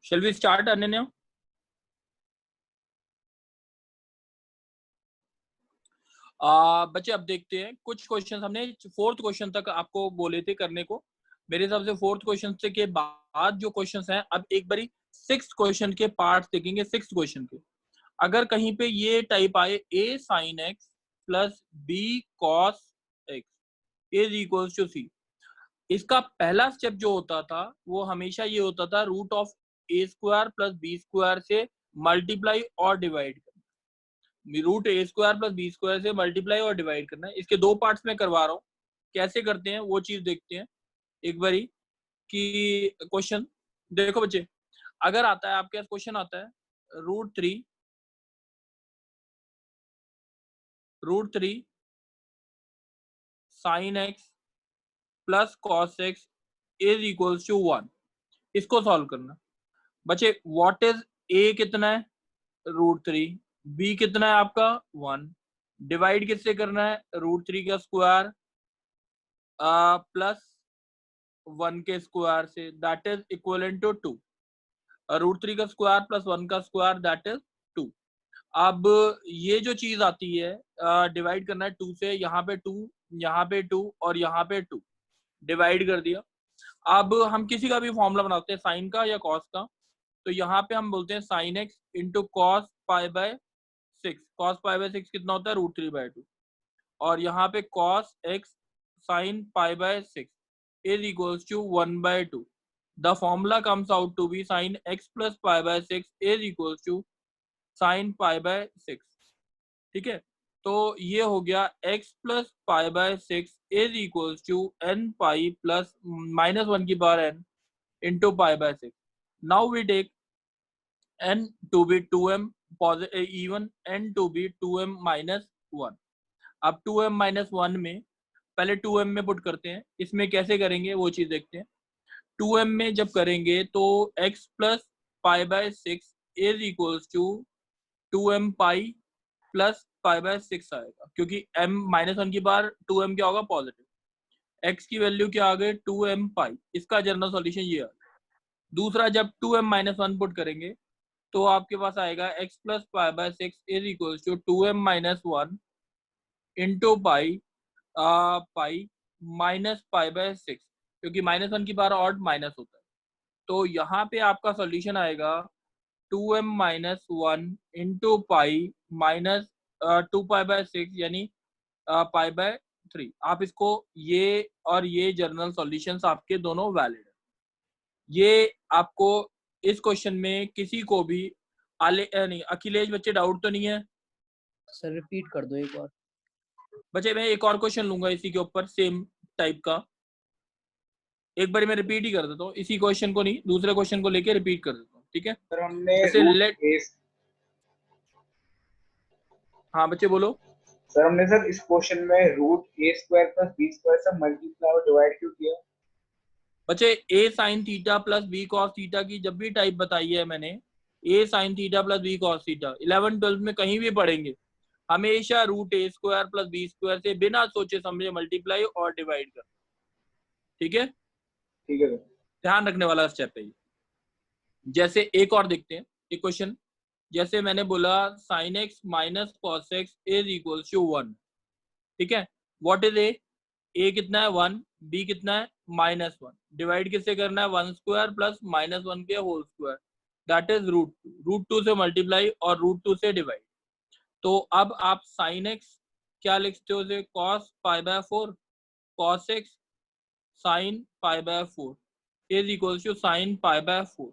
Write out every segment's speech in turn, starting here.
Shall we start, Ananya? बच्चे अब देखते हैं कुछ क्वेश्चन। हमने 4th क्वेश्चन तक आपको बोले थे करने को। मेरे हिसाब से 4th क्वेश्चन से के बाद जो क्वेश्चंस हैं, अब एक बारी 6th क्वेश्चन के पार्ट देखेंगे। 6th क्वेश्चन के अगर कहीं पे ये टाइप आए a sin x plus b cos x is equals to c, इसका पहला स्टेप जो होता था वो हमेशा ये होता था root of a square plus b square से मल्टीप्लाई और डिवाइड करना। Root a square plus b square से मल्टीप्लाई और डिवाइड करना है। इसके 2 पार्ट्स में करवा रहा हूँ, कैसे करते हैं वो चीज देखते हैं एक बारी। कि क्वेश्चन देखो बच्चे, अगर आता है आपके पास क्वेश्चन आता है root three sine x plus cos x is equals to 1, इसको सॉल्व करना। बच्चे व्हाट इज ए कितना है रूट 3, बी कितना है आपका 1, डिवाइड किससे करना है रूट 3 का स्क्वायर प्लस 1 के स्क्वायर से, that is equal to 2। Root 3 का स्क्वायर प्लस 1 का स्क्वायर दैट इज 2। अब ये जो चीज आती है डिवाइड करना है 2 से, यहाँ पे 2, यहाँ पे 2 और यहाँ पे 2, डिवाइड कर दिया। अब हम किसी का भी फॉर्मूला बनाते हैं साइन का या कॉस का, तो यहाँ पे हम बोलते हैं sine x into cos pi by 6। Cos pi by 6 कितना होता है रूट 3/2, और यहाँ पे cos x sine pi by 6 is equals to 1/2। The formula comes out to be sine x plus pi by 6 is equals to sine pi by 6। ठीक है, तो ये हो गया x plus pi by 6 is equals to n pi plus -1 की power n into pi by 6। Now we take n to be 2m even, n to be 2m minus 1। अब 2m minus 1 में पहले 2m में put करते हैं, इसमें कैसे करेंगे वो चीज देखते हैं। 2m में जब करेंगे तो x plus pi by 6 is equals to 2m pi plus pi by 6 आएगा, क्योंकि m -1 की बार 2m क्या होगा पॉजिटिव। x की वैल्यू क्या आ गई 2m पाई, इसका जनरल सॉल्यूशन ये आ गया। दूसरा जब 2m -1 पुट करेंगे तो आपके पास आएगा x plus pi by 6 is equal to 2m -1 into pi pi minus pi by 6, क्योंकि -1 की बार ऑड माइनस होता है। तो यहाँ पे आपका सॉल्यूशन आएगा 2m -1 into pi minus 2 pi by 6 यानी पाई बाय 3। आप इसको ये और ये जनरल सॉल्यूशंस आपके दोनों वैलिड है। ये आपको इस क्वेश्चन में किसी को भी नहीं अखिलेश बच्चे डाउट तो नहीं है? सर रिपीट कर दो एक बार। बच्चे मैं एक और क्वेश्चन लूंगा इसी के ऊपर सेम टाइप का, एक बार मैं रिपीट ही कर देता हूँ, इसी क्वेश्चन को नहीं दूसरे क्वेश्चन को लेके रिपीट कर देता हूँ। ठीक है सर हमने जैसे हाँ बच्चे बोलो। सर हमने सर इस क्वेश्चन में root a square plus b square से मल्टीप्लाई और डिवाइड क्यों किया? बच्चे a sine theta plus b cos theta की जब भी टाइप बताई है मैंने, a sine theta plus b cos theta 11th-12th में कहीं भी पढ़ेंगे, हमेशा root a square plus b square से बिना सोचे समझे मल्टीप्लाई और डिवाइड कर। ठीक है, ठीक है सर, ध्यान रखने वाला स्टेप है ये। जैसे एक और देखते हैं एक क्वेश्चन, जैसे मैंने बोला sine x minus cos x is equal to 1। ठीक है, व्हाट इज ए कितना है 1, बी कितना है -1, डिवाइड किससे करना है 1 स्क्वायर प्लस -1 के whole square, that is root 2 से मल्टीप्लाई और रूट 2 से डिवाइड। तो अब आप साइन एक्स क्या लिखते हो से cos pi by 4, cos x sine pi by 4 is equal to sine pi by 4।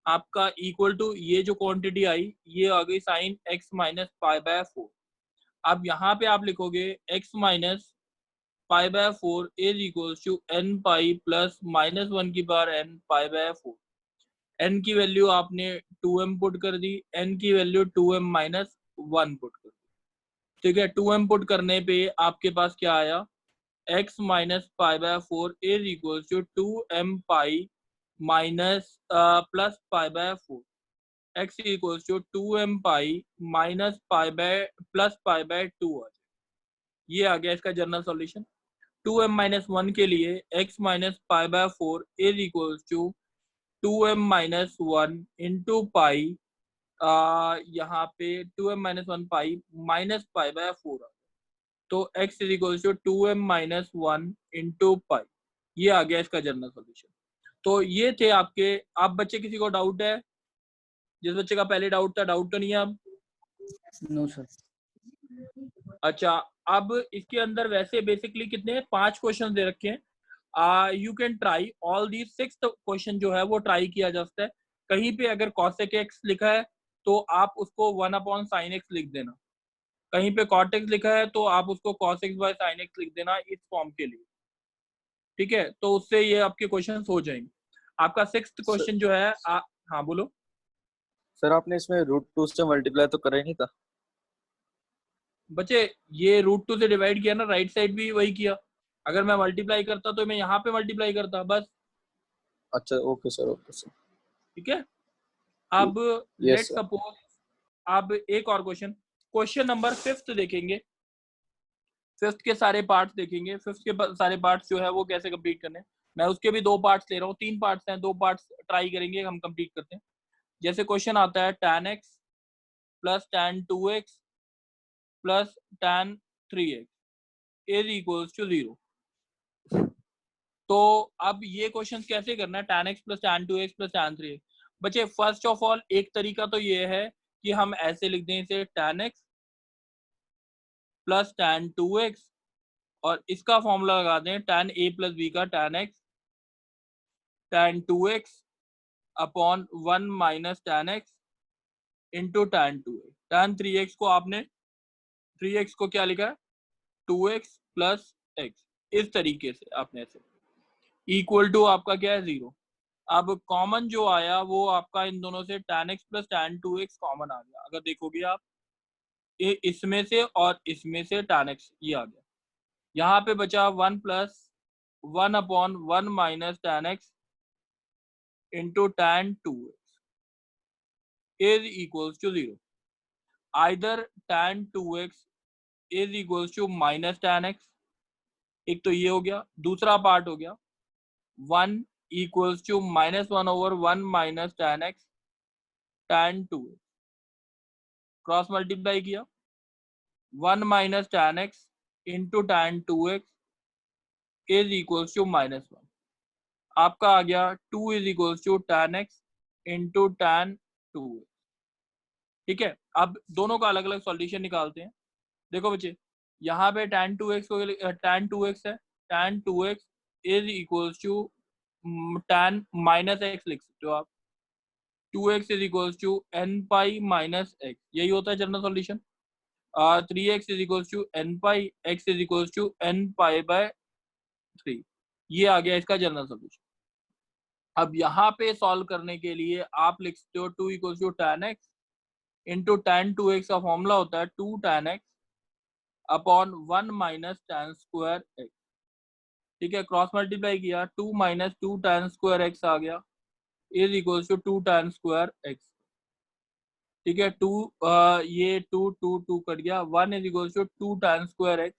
आपका इक्वल टू ये जो क्वांटिटी आई ये आ गई sine x minus pi by 4। अब यहाँ पे आप लिखोगे x minus pi by 4 is equal to n pi plus -1 की बार n पाई बाय 4। n की वैल्यू आपने 2m पुट कर दी, n की वैल्यू 2m -1 पुट कर दी। ठीक है, 2m पुट करने पे आपके पास क्या आया x minus pi by 4 is equal to 2m pi minus plus pi by 4, x equal to 2m pi minus pi by plus pi by 2 आ जाए। ये आ गया इसका जनरल सॉल्यूशन। 2m -1 के लिए x minus pi by 4 is equal to 2m minus 1 into pi, यहाँ पे 2m minus 1 pi minus pi by 4 तो x is equal to 2m minus 1 into pi. ये आ गया इसका जनरल सॉल्यूशन। तो ये थे आपके। आप बच्चे किसी को डाउट है? जिस बच्चे का पहले डाउट था, डाउट तो नहीं है अब? No sir. अच्छा, अब इसके अंदर वैसे बेसिकली कितने 5 क्वेश्चन दे रखे हैं। You can try all the 6th question जो है वो ट्राई किया जा सकता है। कहीं पे अगर cosec x लिखा है तो आप उसको 1/sin x लिख देना, कहीं पे cot x लिखा है तो आप उसको cos x by sin x लिख देना इस फॉर्म के लिए, ठीक है? तो उससे ये आपके क्वेश्चन हो जाएंगे। आपका 6th क्वेश्चन जो है हाँ बोलो सर। आपने इसमें √2 से मल्टीप्लाई तो करा ही नहीं था? बच्चे, ये √2 से डिवाइड किया ना, राइट साइड भी वही किया। अगर मैं मल्टीप्लाई करता तो मैं यहाँ पे मल्टीप्लाई करता बस। अच्छा, ओके सर, ओके सर। ठीक है, अब यस लेट सर। सपोज, अब एक और क्वेश्चन नंबर 5th देखेंगे। 5th के सारे पार्ट्स देखेंगे। 5th के सारे पार्ट्स जो है वो कैसे कंप्लीट करने हैं। मैं उसके भी 2 पार्ट्स ले रहा हूँ, 3 पार्ट्स हैं, 2 पार्ट्स ट्राई करेंगे हम कंप्लीट करते हैं। जैसे क्वेश्चन आता है tan x plus tan 2x plus tan 3x is equals to 0। तो अब ये क्वेश्चन कैसे करना है, tan x plus tan 2x plus tan 3x। बच्चे फर्स्ट ऑफ ऑल एक तरीका तो ये है कि हम ऐसे लिख दें इसे tan x plus tan 2x और इसका फॉर्मूला लगा दें tan a प्लस b का tan x tan 2x upon 1 minus tan x into tan 2x। tan 3x को आपने 3x को क्या लिखा है 2x प्लस x, इस तरीके से आपने ऐसे इक्वल टू आपका क्या है 0। अब कॉमन जो आया वो आपका इन दोनों से tan x plus tan 2x common आ गया। अगर देखोगे आप इसमें से और इसमें से tan x ये आ गया। यहाँ पे बचा 1 plus 1 upon 1 minus tan x into tan 2x is equals to 0। Either tan 2x is equals to minus tan x, एक तो ये हो गया। दूसरा पार्ट हो गया 1 equals to minus 1 over 1 minus tan x tan 2x, cross multiply किया 1 minus tan x into tan 2x is equals to minus 1। आपका आ गया 2 is equals to tan x into tan 2x। ठीक है, अब दोनों का अलग अलग सॉल्यूशन निकालते हैं। देखो बच्चे, यहाँ पे tan 2x को tan 2x है, tan 2x is equals to tan minus x लिख सकते हो आप। 2x is equals to n pi minus x, यही होता है general solution. 3x is equals to n pi, x is equals to n pi by 3। ये आ गया इसका जनरल सॉल्यूशन। अब यहाँ पे सॉल्व करने के लिए आप लिख सकते हो 2 equals to tan x into tan 2x का फॉर्मूला होता है 2 tan x upon 1 minus tan square x। ठीक है, क्रॉस मल्टीप्लाई किया 2 माइनस 2 tan स्क्वायर x आ गया is equals to 2 tan square x। ठीक है, 2 ये 2 2 2 कट गया, 1 is equals to 2 tan square x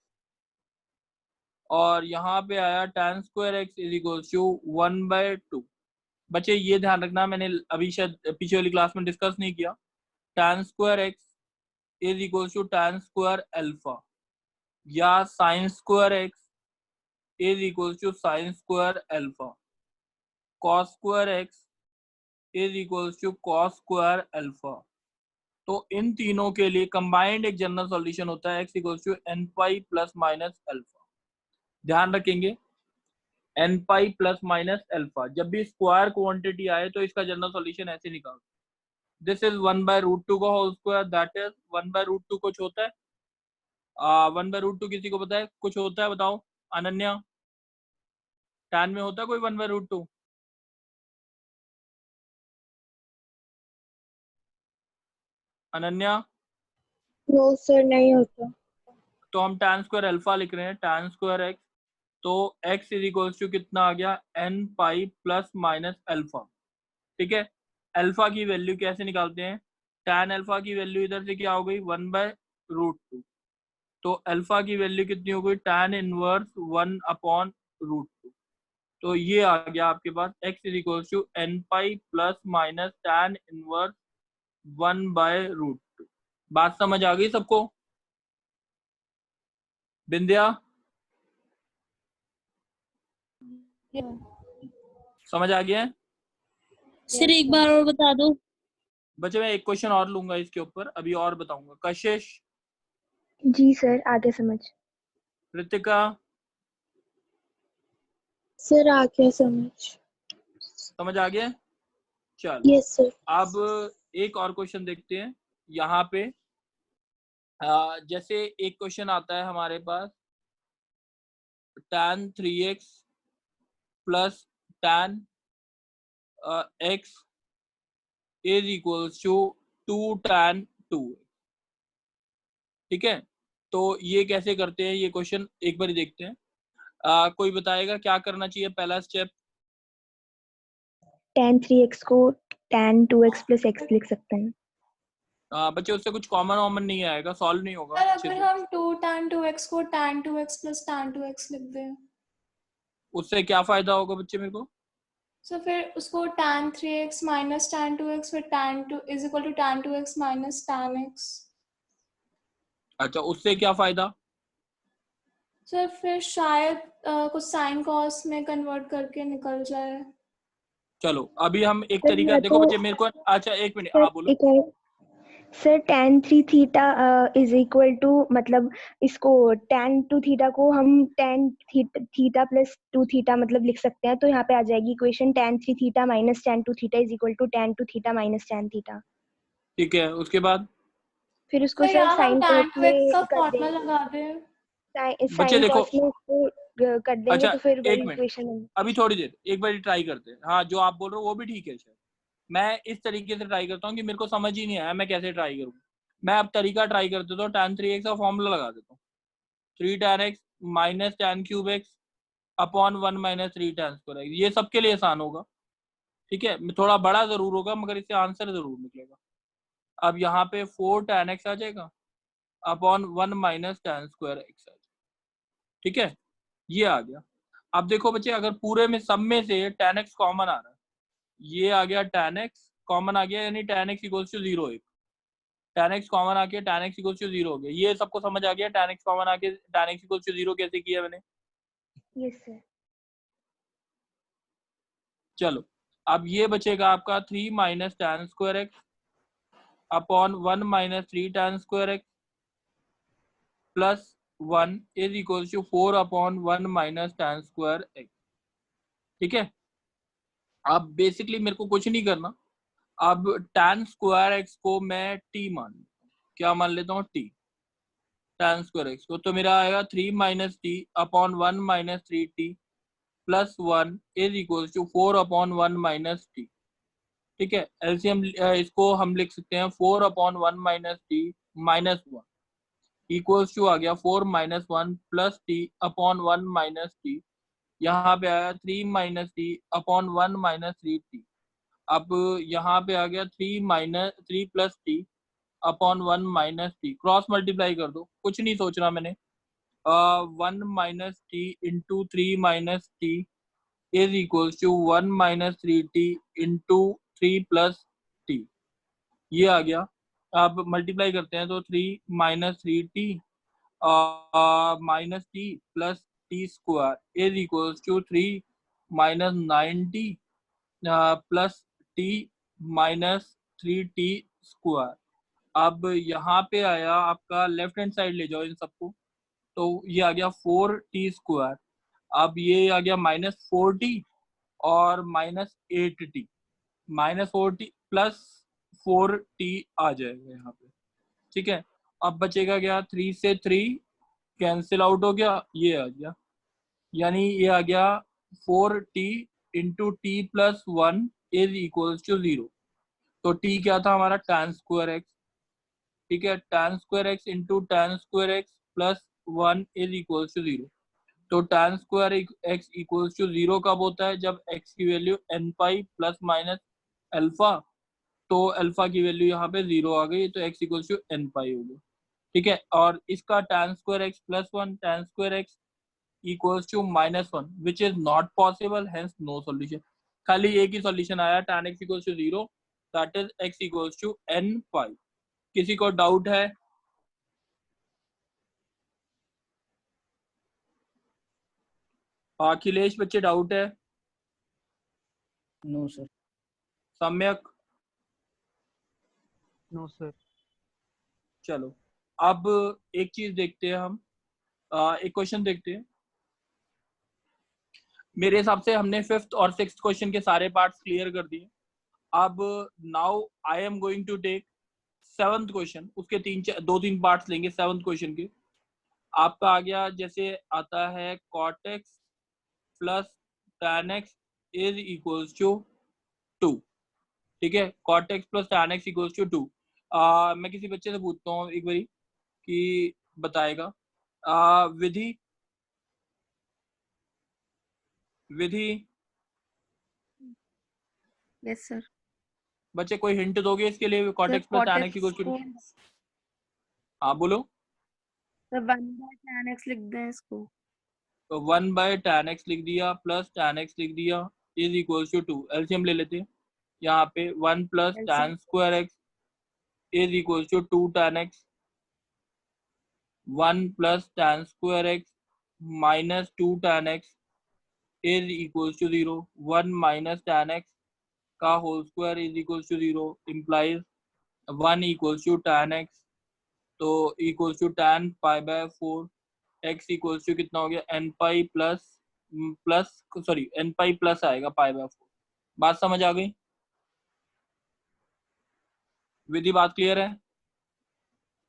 और यहाँ पे आया tan square x is equals to 1/2। बच्चे ये ध्यान रखना, मैंने अभी शायद पीछे वाली क्लास में डिस्कस नहीं किया। tan square x is equals to tan square alpha या sin square x is equals to sin square alpha, cos square x is equals to cos square alpha. तो इन तीनों के लिए कंबाइंड एक जनरल सॉल्यूशन होता है x equals to n pi plus minus alpha. ध्यान रखेंगे n pi plus minus alpha, जब भी स्क्वायर क्वांटिटी आए तो इसका जनरल सॉल्यूशन ऐसे निकालते हैं। दिस इज 1/√2 का होल स्क्वायर, दैट इज 1/√2 कुछ होता है 1/√2 किसी को पता है कुछ होता है? बताओ अनन्या, tan में होता है कोई 1/√2? अनन्या? नो सर, नहीं होता। तो हम tan स्क्वायर अल्फा लिख रहे हैं, tan स्क्वायर x। तो x इज इक्वल्स टू कितना आ गया n pi plus minus alpha. ठीक है, अल्फा की वैल्यू कैसे निकालते हैं? tan अल्फा की वैल्यू इधर से क्या हो गई 1/√2। तो अल्फा की वैल्यू कितनी हो गई tan इनवर्स 1/√2। तो ये आ गया आपके पास x is equal to n pi plus minus tan inverse 1/√2। बात समझ आ गई सबको? बिंदिया समझ आ गया है? सर एक बार और बता दो। बच्चे मैं एक क्वेश्चन और लूंगा इसके ऊपर, अभी और बताऊंगा। कशिश, जी सर, आगे समझ। ऋतिका, सर आ गया समझ। समझ आ गया? चलो यस सर। अब एक और क्वेश्चन देखते हैं यहाँ पे। जैसे एक क्वेश्चन आता है हमारे पास, tan 3x प्लस tan x is equals to 2 tan 2। ठीक है, तो ये कैसे करते हैं ये क्वेश्चन एक बार देखते हैं। कोई बताएगा क्या करना चाहिए पहला स्टेप? tan 3x को tan 2x प्लस x लिख सकते हैं। बच्चे उससे कुछ कॉमन वॉमन नहीं आएगा, सॉल्व नहीं होगा सर अच्छे अगर से। हम 2 tan 2x को tan 2x plus tan 2x लिख दें, उससे क्या फायदा होगा बच्चे मेरे को? सो फिर उसको tan 3x minus tan 2x फिर tan 2 is equal to tan 2x minus tan x। अच्छा, उससे क्या फायदा? सर फिर शायद कुछ साइन कॉस में कन्वर्ट करके निकल जाए। चलो अभी हम एक सर तरीका या देखो तो बच्चे मेरे को। अच्छा एक मिनट, सर हाँ बोलो। एक और sir tan 3 theta is equal to, मतलब इसको tan 2 थीटा को हम tan थीटा प्लस 2 थीटा मतलब लिख सकते हैं। तो यहाँ पे आ जाएगी equation tan 3 theta minus tan 2 theta is equal to tan 2 theta minus tan theta. ठीक है, उसके बाद फिर उसको सर सर यहाँ हम साइन tan कॉस 2x का में कर फॉर्मूला देंगे। लगा दें। बच्चे साइन देखो, कॉस में उसको कर देंगे अच्छा तो फिर एक वही मिनट, इक्वेशन। अभी थोड़ी देर एक बार ट्राई करते हैं। हाँ जो आप बोल रहे हो वो भी ठीक है शायद। मैं इस तरीके से ट्राई करता हूँ कि मेरे को समझ ही नहीं आया मैं कैसे ट्राई करूँ। मैं अब तरीका ट्राई कर देता हूँ, tan 3x का फॉर्मूला लगा देता हूँ। 3 tan x minus tan cube x upon 1 minus 3 tan square x। ये सबके लिए आसान होगा। ठीक है, थोड़ा बड़ा जरूर होगा मगर इससे आंसर जरूर निकलेगा। अब यहाँ पे 4 tan x आ जाएगा upon 1 minus tan square x आ जाएगा। ठीक है, ये आ गया। अब देखो बच्चे, अगर पूरे में सब में से tan x कॉमन आ रहा है, ये आ गया tan x कॉमन आ गया, यानी tan x इक्वल्स टू 0। एक tan x कॉमन आके tan x इक्वल्स टू 0 हो गया। ये सबको समझ आ गया tan x कॉमन आके tan x इक्वल्स टू 0 कैसे किया मैंने? Yes sir. चलो अब ये बचेगा आपका 3 minus tan square x upon 1 minus 3 tan square x plus 1 is equals to 4 upon 1 minus tan square x। ठीक है, अब बेसिकली मेरे को कुछ नहीं करना। अब tan स्क्वायर x को मैं t मान लेता हूँ। क्या मान लेता हूँ? t। tan स्क्वायर x को तो मेरा आएगा 3 minus T upon 1 minus 3t plus 1 is equal to 4 upon 1 minus T. ठीक है, एलसीएम इसको हम लिख सकते हैं 4 upon 1 minus T minus 1 equals to आ गया 4 minus 1 plus T upon 1 minus T. यहाँ पे आया 3 minus T upon 1 minus 3t। अब यहाँ पे आ गया 3 plus T upon 1 minus t. Cross multiply कर दो, कुछ नहीं सोचना मैंने। 1 minus t into 3 minus t is equals to 1 minus 3t into 3 plus t. ये आ गया। अब मल्टीप्लाई करते हैं तो 3 minus 3t minus t plus t square is equals to 3 minus 9t plus t minus 3t square. अब यहाँ पे आया आपका लेफ्ट हैंड साइड ले जाओ इन सबको, तो ये आ गया 4t स्क्वायर। अब ये आ गया माइनस 4t और minus 8t, minus 4t plus 4t आ जाएगा यहाँ पे। ठीक है, अब बचेगा क्या? 3 से 3 कैंसिल आउट हो गया, ये आ गया, यानी ये आ गया 4t into t plus 1 is equals to 0। तो t क्या था हमारा? tan square x। ठीक है, tan square x into tan square x plus 1 is equals to 0। तो tan square x equals to 0 कब होता है? जब x की value n pi plus minus alpha. तो अल्फा की वैल्यू यहाँ पे 0 आ गई, तो x equals to n pi हो गया। ठीक है, और इसका tan square x plus 1 tan square x equals to -1 which is not possible, hence no solution. खाली एक ही solution आया, tan x equals to 0, that is x equals to n pi. किसी को डाउट है? अखिलेश बच्चे डाउट है? No sir. Samyak? No sir. चलो अब एक चीज देखते हैं हम, एक क्वेश्चन देखते हैं। मेरे हिसाब से हमने 5th और 6th क्वेश्चन के सारे पार्ट्स क्लियर कर दिए। अब now I am going to take 7th question, उसके 2-3 पार्ट्स लेंगे 7th क्वेश्चन के। आपका आ गया, जैसे आता है cot x plus tan x is equals to 2, ठीक है। cot x plus tan x equals to 2। मैं किसी बच्चे से पूछता हूँ एक बारी कि बताएगा। Vidhi yes sir. बच्चे कोई हिंट दोगे इसके लिए? cot x plus tan x equals to 2। हाँ बोलो। सर 1/tan x लिख दें इसको। तो 1/tan x लिख दिया प्लस tan x लिख दिया इज इक्वल्स टू 2। एलसीएम ले लेते हैं यहाँ पे। 1 plus tan square x is equals to 2 tan x। 1 plus tan square x minus 2 tan x is equals to 0। 1 minus tan x का whole square is equals to 0 implies 1 equals to tan x, तो equals to tan pi by 4 x equals to कितना हो गया n pi plus आएगा पाई by 4। बात समझ आ गई? विधि बात क्लियर है?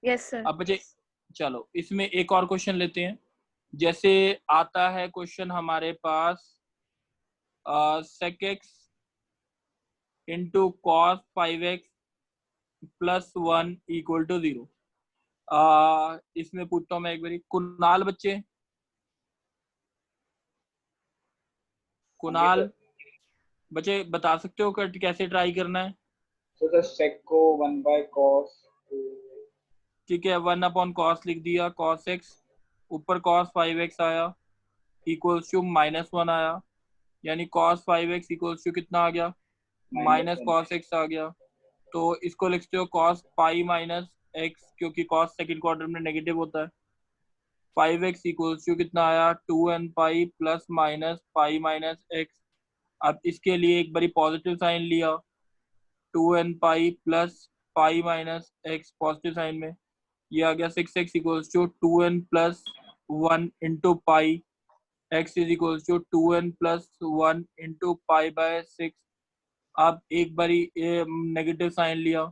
Yes sir. अब बच्चे चलो इसमें एक और क्वेश्चन लेते हैं। जैसे आता है क्वेश्चन हमारे पास sec x into cos 5x plus 1 equal to 0। इसमें पूछता हूँ मैं एक बारी, कुणाल बच्चे, कुणाल बच्चे बता सकते हो कैसे ट्राई करना है? तो सर sec को 1/cos, ठीक है, 1/cos लिख दिया, cos x ऊपर cos 5x आया इक्वल्स टू -1 आया, यानी cos 5x इक्वल्स टू कितना आ गया? माइनस cos x आ गया। तो इसको लिखते हो cos पाई माइनस x, क्योंकि cos सेकंड क्वार्टर में नेगेटिव होता है। 5x इक्वल्स टू कितना आया? 2n pi plus minus pi minus x। अब इसके लिए एक बारी पॉजिटिव साइन लिया, 2n pi plus pi minus x positive sign में, ये आ गया 6x equals to 2n plus 1 into pi, x is equals to 2n plus 1 into pi by 6। अब एक बारी नेगेटिव साइन लिया,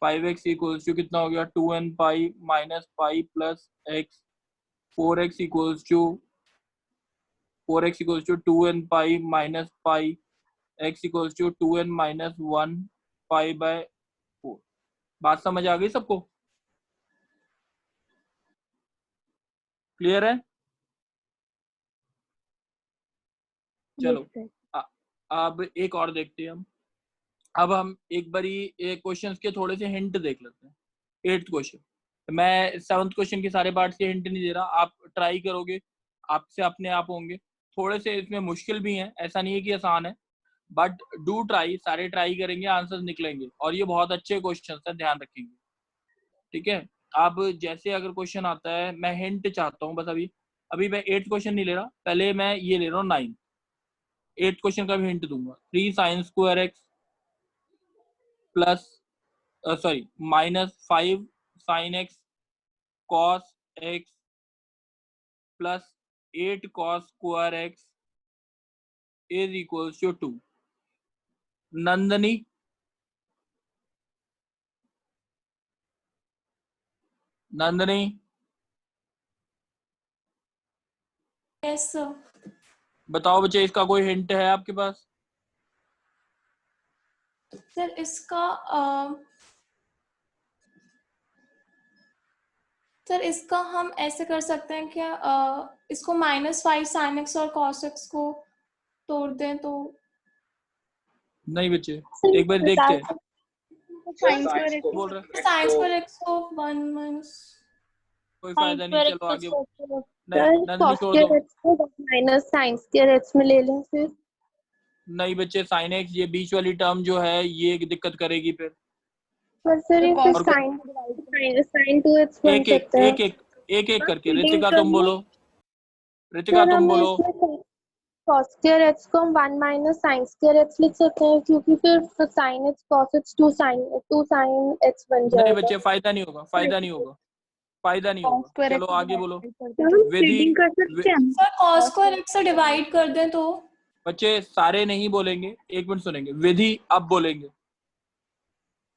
5x इक्वल्स टू कितना हो गया? 2n pi minus pi plus x। 4x equals to 2n pi minus pi, x equals to 2n minus 1 pi by 4। बात समझ आ गई सबको? क्लियर है? चलो अब एक और देखते हैं हम। अब हम एक बारी क्वेश्चंस के थोड़े से हिंट देख लेते हैं। 8th क्वेश्चन, मैं 7th क्वेश्चन के सारे पार्ट्स के हिंट नहीं दे रहा, आप ट्राई करोगे आपसे अपने आप होंगे। थोड़े से इसमें मुश्किल भी हैं, ऐसा नहीं है कि आसान है, बट डू ट्राई, सारे ट्राई करेंगे आंसर्स निकलेंगे, और ये बहुत अच्छे क्वेश्चन है, ध्यान रखेंगे, ठीक है। अब जैसे अगर क्वेश्चन आता है, मैं हिंट चाहता हूँ बस। अभी मैं 8th क्वेश्चन नहीं ले रहा, पहले मैं ये ले रहा हूँ 9th। 8th क्वेश्चन का भी हिंट दूंगा। 3 sin square x plus -5 sin x cos x plus 8 cos square x is equals to 2। Nandini, yes sir. बताओ बच्चे, इसका कोई हिंट है आपके पास? सर इसका हम ऐसे कर सकते हैं क्या, इसको -5 sin x और cos x को तोड़ दें तो? नहीं बच्चे, एक बार देखते हैं। साइन स्क्वायर x बोल रहा है sin स्क्वायर x को 1 - कोई फायदा नहीं, चलो आगे। नहीं नंदनी cos छोड़ square दो, x को माइनस sin square x में ले लें फिर। नहीं बच्चे साइन एक्स ये बीच वाली टर्म जो है ये दिक्कत करेगी फिर। पर सर ये फिर और कोई- sin 2x बन एक एक सकता है। एक एक एक एक करके Reading ऋतिका कर तुम लो। बोलो, ऋतिका सर तुम हमें बोलो। इसमें cos square x को हम 1 माइनस sin square x लिख सकते हैं, क्योंकि फिर sin x cos x 2 sin x बन नहीं जाएगा। बच्चे फायदा नहीं होगा, फायदा नहीं होगा, फायदा नहीं cos होगा। square चलो x आगे बोलो। विधि रीडिंग कर सकते हैं। सर cos स्क्वायर x से डिवाइड कर दें तो बच्चे सारे नहीं बोलेंगे, एक मिनट सुनेंगे। विधि अब बोलेंगे।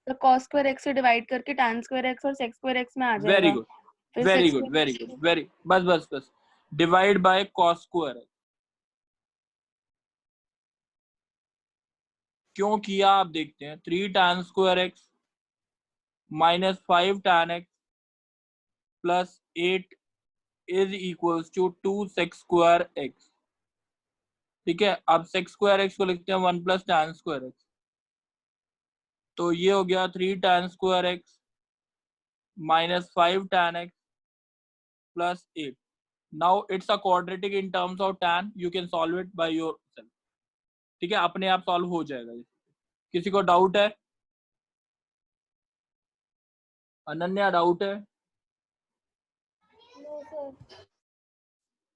तो cos square x से डिवाइड करके tan square x और sec square x में आ जाएगा। वेरी गुड, फिर very sec good, square very good, very बस बस बस डिवाइड बाय कॉस स्क्वायर। क्यों किया आप देखते हैं। 3 tan square x minus 5 tan x plus 8 is equals to 2 sec square x. ठीक है, अब sec स्क्वायर एक्स को लिखते हैं 1 प्लस tan स्क्वायर एक्स, तो ये हो गया 3 tan square x minus 5 tan x plus 8। Now it's a quadratic in terms of tan, you can solve it by yourself. ठीक है, अपने आप सॉल्व हो जाएगा। किसी को डाउट है? अनन्या डाउट है?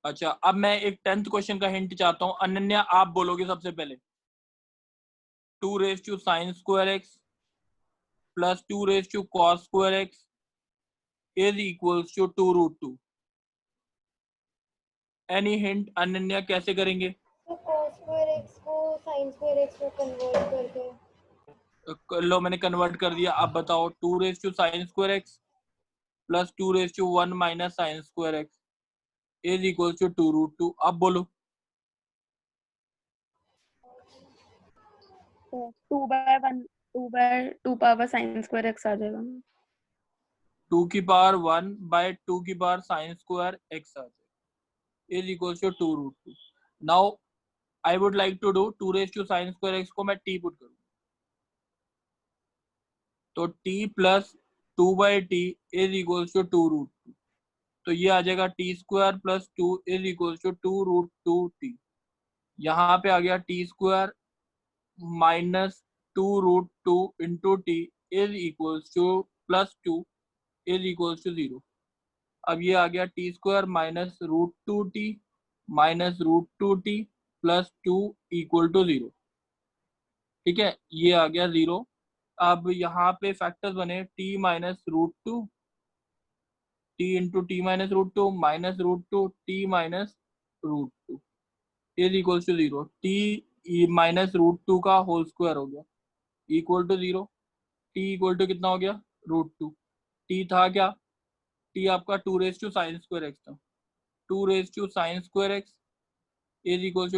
अच्छा, अब मैं एक 10th क्वेश्चन का हिंट चाहता हूं। अनन्या आप बोलोगे सबसे पहले। 2 raise to sine square x plus 2 raise to cos square x is equals to 2 root 2। Any hint Ananya, कैसे करेंगे? तो cos स्क्वायर x को sin स्क्वायर x में कन्वर्ट करके। लो मैंने कन्वर्ट कर दिया। अब बताओ 2 raise to sine square x plus 2 raise to 1 minus sine square x is equals to 2 root 2। अब बोलो। 2 पावर sin square x आ जाएगा। 2 की पावर 1 बाय 2 की पावर साइन स्क्वायर एक्स आ जाए is equals to 2 root 2। Now I would like to do 2 raise to sine square x को मैं t पुट करूँ, तो t plus 2 by t is equals to 2 root 2। तो ये आ जाएगा t square plus 2 is equals to 2 root 2 t. यहाँ पे आ गया t square minus 2 root 2 into t is equals to plus 2 is equals to 0। अब ये आ गया t square minus root 2 t minus root 2 t plus 2 equal to 0। ठीक है, ये आ गया 0। अब यहाँ पे फैक्टर्स बने t minus root 2 t into t minus root 2 minus root 2 t minus root 2 is equals to 0। T minus root 2 का होल स्क्वायर हो गया equal to 0। T equal to कितना हो गया? रूट 2। टी था क्या? टी आपका 2 raise to sine square x था। 2 raise to sine square x is equal